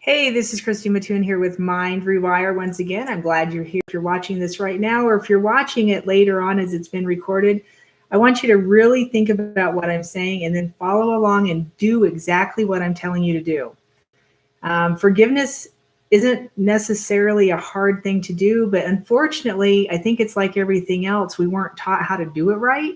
Hey, this is Christy Mattoon here with Mind Rewire once again. I'm glad you're here. If you're watching this right now, or if you're watching it later on as it's been recorded, I want you to really think about what I'm saying and then follow along and do exactly what I'm telling you to do. Forgiveness isn't necessarily a hard thing to do, but unfortunately, I think it's like everything else. We weren't taught how to do it right.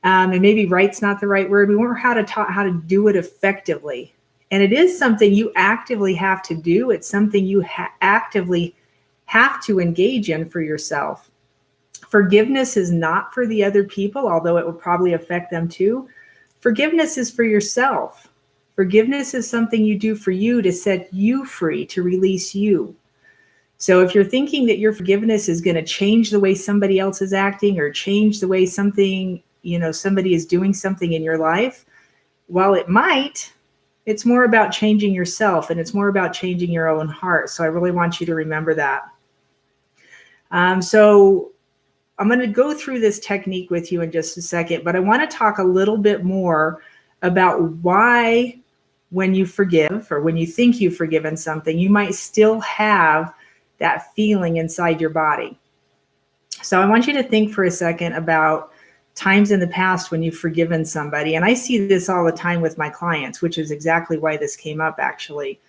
And maybe right's not the right word. We weren't taught how to do it effectively. And it is something you actively have to do. It's something you actively have to engage in for yourself. Forgiveness is not for the other people, although it will probably affect them too. Forgiveness is for yourself. Forgiveness is something you do for you to set you free, to release you. So if you're thinking that your forgiveness is going to change the way somebody else is acting or change the way somebody is doing something in your life, while it might, it's more about changing yourself, and it's more about changing your own heart. So I really want you to remember that. So I'm going to go through this technique with you in just a second, but I want to talk a little bit more about why when you forgive or when you think you've forgiven something, you might still have that feeling inside your body. So I want you to think for a second about times in the past when you've forgiven somebody. And I see this all the time with my clients, which is exactly why this came up actually.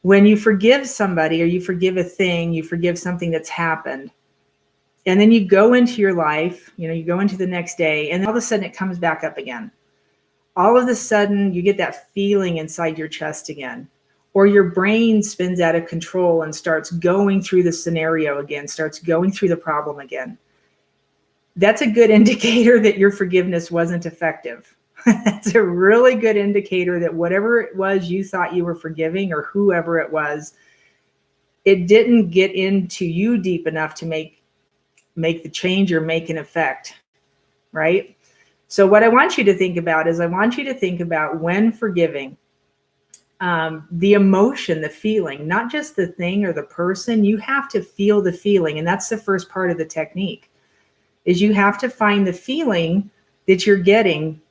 When you forgive somebody or you forgive a thing, you forgive something that's happened, and then you go into your life, you go into the next day, and all of a sudden it comes back up again. All of a sudden you get that feeling inside your chest again, or your brain spins out of control and starts going through the scenario again, starts going through the problem again. That's a good indicator that your forgiveness wasn't effective. That's a really good indicator that whatever it was you thought you were forgiving, or whoever it was, it didn't get into you deep enough to make the change or make an effect, right? So what I want you to think about is when forgiving, the emotion, the feeling, not just the thing or the person. You have to feel the feeling, and that's the first part of the technique. Is you have to find the feeling that you're getting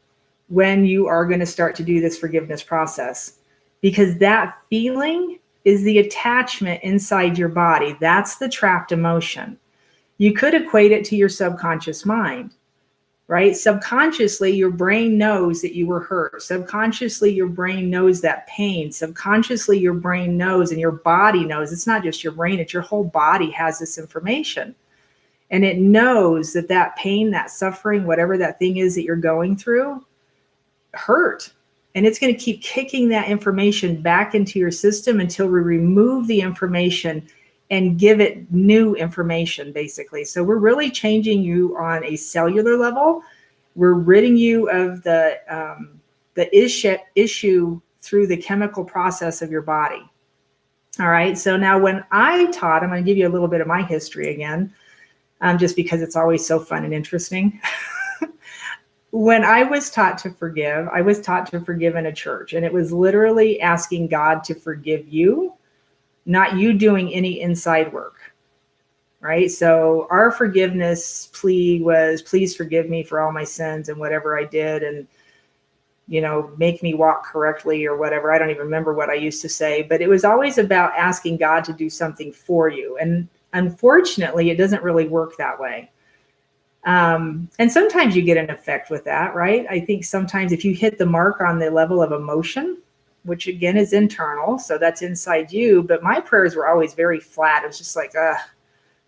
when you are going to start to do this forgiveness process, because that feeling is the attachment inside your body. That's the trapped emotion. You could equate it to your subconscious mind, right? Subconsciously, your brain knows that you were hurt. Subconsciously, your brain knows that pain. Subconsciously, your brain knows, and your body knows. It's not just your brain, it's your whole body has this information. And it knows that that pain, that suffering, whatever that thing is that you're going through, hurt. And it's going to keep kicking that information back into your system until we remove the information and give it new information, basically. So we're really changing you on a cellular level. We're ridding you of the issue through the chemical process of your body. All right. So now when I'm going to give you a little bit of my history again. Just because it's always so fun and interesting. When I was taught to forgive, I was taught to forgive in a church, and it was literally asking God to forgive you, not you doing any inside work, right? So our forgiveness plea was, please forgive me for all my sins and whatever I did, and make me walk correctly or whatever. I don't even remember what I used to say, but it was always about asking God to do something for you. And unfortunately, it doesn't really work that way. And sometimes you get an effect with that, right? I think sometimes if you hit the mark on the level of emotion, which again is internal, so that's inside you, but my prayers were always very flat. It was just like,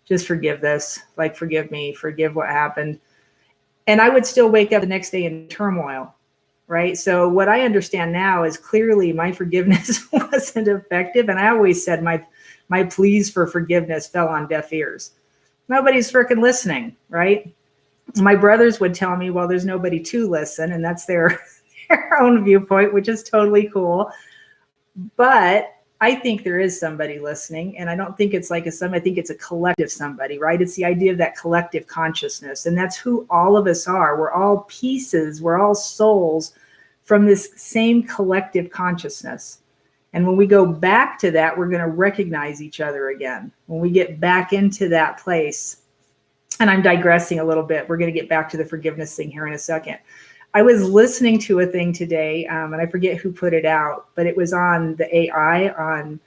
just forgive this, like, forgive me, forgive what happened. And I would still wake up the next day in turmoil, right? So what I understand now is clearly my forgiveness wasn't effective. And I always said my pleas for forgiveness fell on deaf ears. Nobody's freaking listening, right? My brothers would tell me, well, there's nobody to listen, and that's their own viewpoint, which is totally cool. But I think there is somebody listening, and I don't think it's like I think it's a collective somebody, right? It's the idea of that collective consciousness, and that's who all of us are. We're all pieces, we're all souls from this same collective consciousness. And when we go back to that, we're going to recognize each other again. When we get back into that place, and I'm digressing a little bit, we're going to get back to the forgiveness thing here in a second. I was listening to a thing today, and I forget who put it out, but it was on the AI, on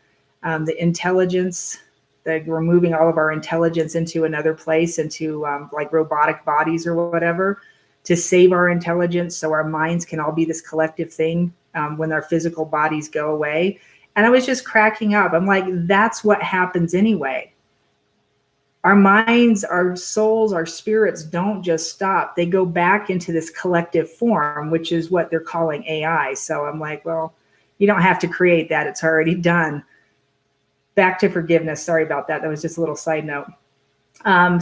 the intelligence, that we're moving all of our intelligence into another place, into like robotic bodies or whatever, to save our intelligence so our minds can all be this collective thing when our physical bodies go away. And I was just cracking up. I'm like, that's what happens anyway. Our minds, our souls, our spirits don't just stop. They go back into this collective form, which is what they're calling AI. So I'm like, well, you don't have to create that. It's already done. Back to forgiveness. Sorry about that. That was just a little side note.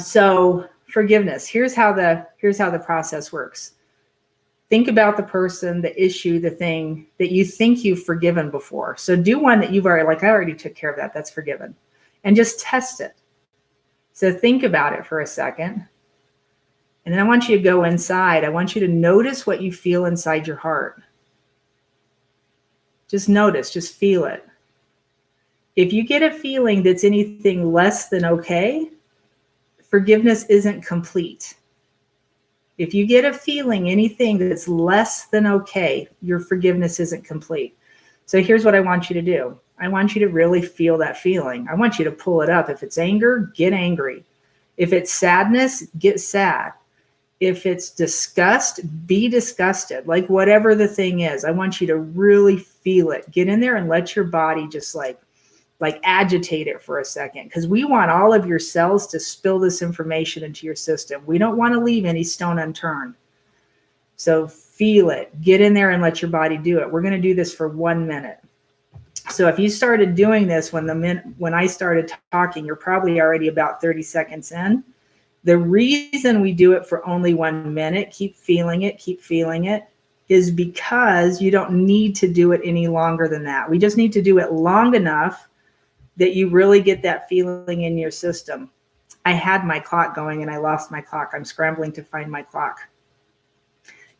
So forgiveness. Here's how the process works. Think about the person, the issue, the thing that you think you've forgiven before. So do one that you've already, like, I already took care of that. That's forgiven. And just test it. So think about it for a second. And then I want you to go inside. I want you to notice what you feel inside your heart. Just notice, just feel it. If you get a feeling that's anything less than okay, forgiveness isn't complete. If you get a feeling anything that's less than okay, your forgiveness isn't complete. So here's what I want you to do. I want you to really feel that feeling. I want you to pull it up. If it's anger, get angry. If it's sadness, get sad. If it's disgust, be disgusted. Like whatever the thing is, I want you to really feel it. Get in there and let your body just like agitate it for a second, because we want all of your cells to spill this information into your system. We don't want to leave any stone unturned. So feel it. Get in there and let your body do it. We're going to do this for 1 minute. So if you started doing this when I started talking, you're probably already about 30 seconds in. The reason we do it for only 1 minute, keep feeling it, is because you don't need to do it any longer than that. We just need to do it long enough that you really get that feeling in your system. I had my clock going and I lost my clock. I'm scrambling to find my clock.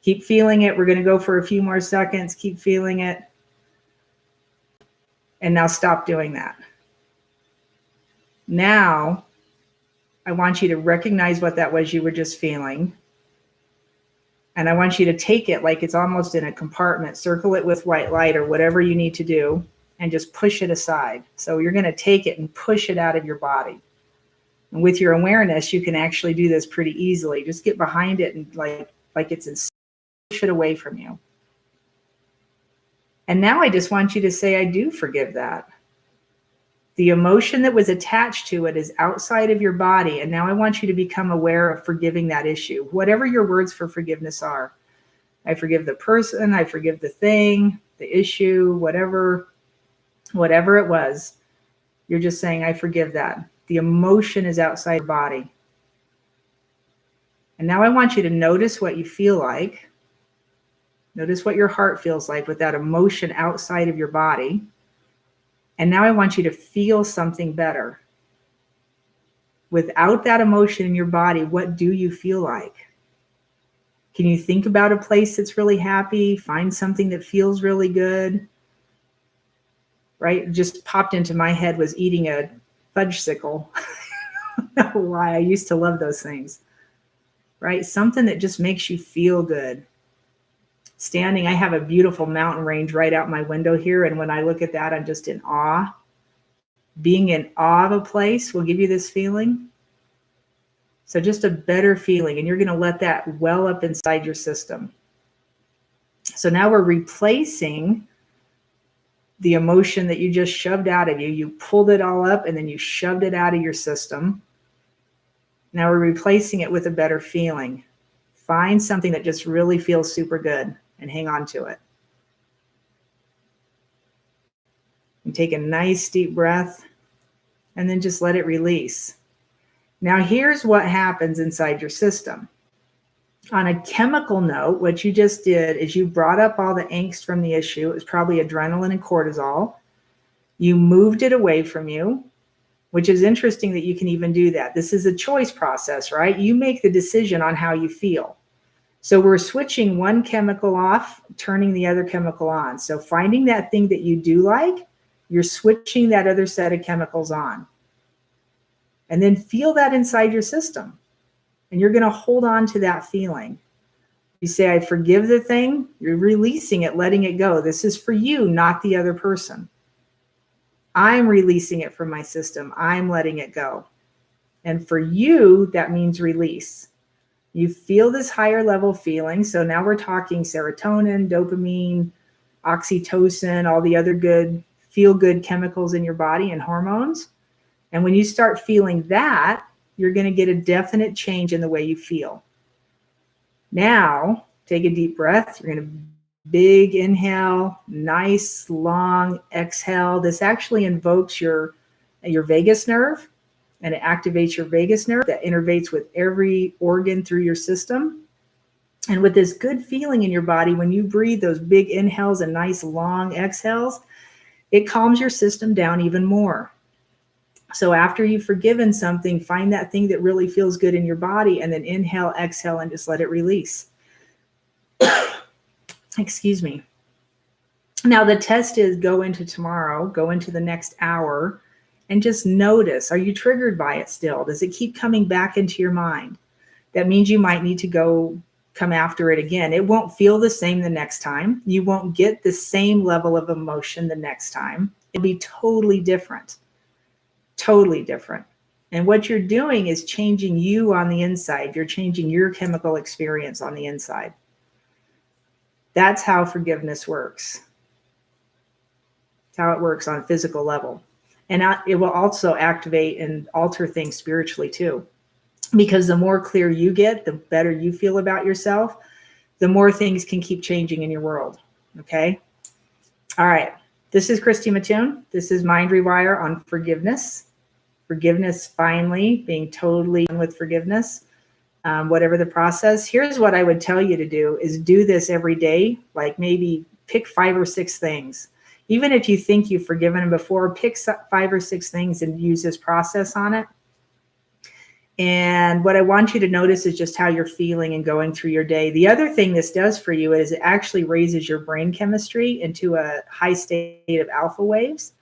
Keep feeling it. We're going to go for a few more seconds. Keep feeling it. And now stop doing that. Now, I want you to recognize what that was you were just feeling. And I want you to take it like it's almost in a compartment, circle it with white light or whatever you need to do, and just push it aside. So you're going to take it and push it out of your body. And with your awareness, you can actually do this pretty easily. Just get behind it and like it's in, push it away from you. And now I just want you to say, I do forgive that. The emotion that was attached to it is outside of your body. And now I want you to become aware of forgiving that issue, whatever your words for forgiveness are. I forgive the person, I forgive the thing, the issue, whatever it was. You're just saying, I forgive that. The emotion is outside your body. And now I want you to notice what you feel like. Notice what your heart feels like with that emotion outside of your body. And now I want you to feel something better. Without that emotion in your body, what do you feel like? Can you think about a place that's really happy? Find something that feels really good? Right? Just popped into my head was eating a fudgesicle. I don't know why. I used to love those things. Right? Something that just makes you feel good. Standing, I have a beautiful mountain range right out my window here. And when I look at that, I'm just in awe. Being in awe of a place will give you this feeling. So just a better feeling. And you're going to let that well up inside your system. So now we're replacing the emotion that you just shoved out of you. You pulled it all up and then you shoved it out of your system. Now we're replacing it with a better feeling. Find something that just really feels super good and hang on to it. And take a nice deep breath and then just let it release. Now here's what happens inside your system. On a chemical note, what you just did is you brought up all the angst from the issue. It was probably adrenaline and cortisol. You moved it away from you, which is interesting that you can even do that. This is a choice process, right? You make the decision on how you feel. So we're switching one chemical off, turning the other chemical on. So finding that thing that you do like, you're switching that other set of chemicals on. And then feel that inside your system. And you're going to hold on to that feeling. You say, I forgive the thing, you're releasing it, letting it go. This is for you, not the other person. I'm releasing it from my system. I'm letting it go. And for you, that means release. You feel this higher level feeling. So now we're talking serotonin, dopamine, oxytocin, all the other good, feel good chemicals in your body and hormones. And when you start feeling that, you're going to get a definite change in the way you feel. Now, take a deep breath. You're going to big inhale, nice long exhale. This actually invokes your vagus nerve, and it activates your vagus nerve that innervates with every organ through your system. And with this good feeling in your body, when you breathe those big inhales and nice long exhales, it calms your system down even more. So after you've forgiven something, find that thing that really feels good in your body, and then inhale, exhale, and just let it release. Excuse me. Now the test is go into tomorrow, go into the next hour, and just notice, are you triggered by it still? Does it keep coming back into your mind? That means you might need to come after it again. It won't feel the same the next time. You won't get the same level of emotion the next time. It'll be totally different. Totally different. And what you're doing is changing you on the inside. You're changing your chemical experience on the inside. That's how forgiveness works. It's how it works on a physical level. And it will also activate and alter things spiritually too. Because the more clear you get, the better you feel about yourself, the more things can keep changing in your world. Okay? All right. This is Christy Mattoon. This is Mind Rewire on forgiveness. Forgiveness, finally, being totally done with forgiveness. Whatever the process. Here's what I would tell you to do is do this every day. Like maybe pick 5 or 6 things. Even if you think you've forgiven them before, pick 5 or 6 things and use this process on it. And what I want you to notice is just how you're feeling and going through your day. The other thing this does for you is it actually raises your brain chemistry into a high state of alpha waves.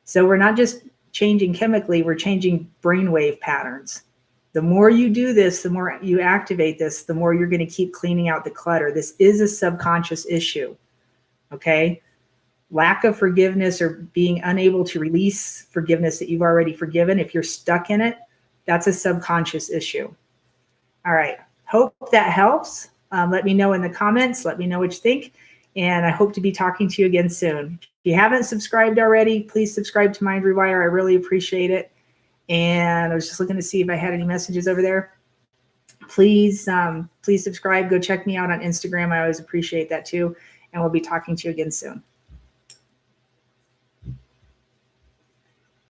So we're not just changing chemically, we're changing brainwave patterns. The more you do this, the more you activate this, the more you're going to keep cleaning out the clutter. This is a subconscious issue, okay? Lack of forgiveness or being unable to release forgiveness that you've already forgiven, if you're stuck in it, that's a subconscious issue. All right. Hope that helps. Let me know in the comments. Let me know what you think. And I hope to be talking to you again soon. If you haven't subscribed already, please subscribe to Mind Rewire. I really appreciate it. And I was just looking to see if I had any messages over there. Please subscribe. Go check me out on Instagram. I always appreciate that too. And we'll be talking to you again soon.